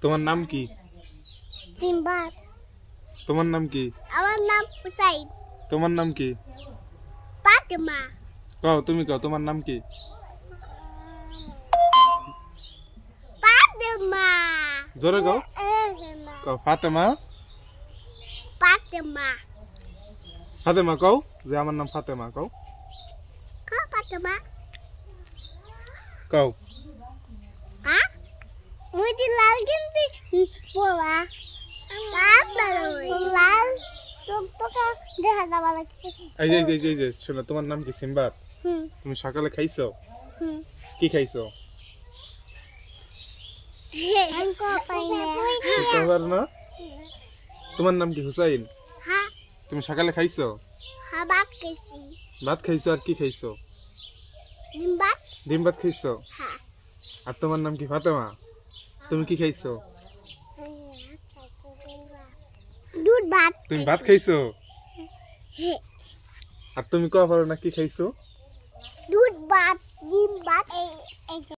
তোমার নাম কি? সিম্বাদ। তোমার নাম কি? আমার নাম হুসাইন। তোমার নাম কি? ফাতেমা। কও, তুমি কও, তোমার নাম কি? ফাতেমা। জোরে কও। কও ফাতেমা। ফাতেমা। ফাতেমা কও, যে আমার নাম ফাতেমা কও। কও ফাতেমা। কও। হ্যাঁ? মুই লাল গেঞ্জি পরা। লাল তোকে দেখা যাবা লাগছে। এই যে শোনো, তোমার নাম কি? সিম্বাদ। তুমি সকালে খাইছো? কি খাইছো? না, তোমার নাম কি? হুসাইন। হ্যাঁ। তুমি সকালে খাইছো? হ্যাঁ, ভাত খাইছি। ভাত খাইছো আর কি খাইছো? ডিম ভাত। ডিম ভাত খাইছো? হ্যাঁ। আর তোমার নাম কি? ফাতেমা। তুমি কি খাইছো? দুধ ভাত। তুমি ভাত খাইছো? আর তুমি কও পারো না কি খাইছো? দুধ ভাত, ডিম ভাত, এই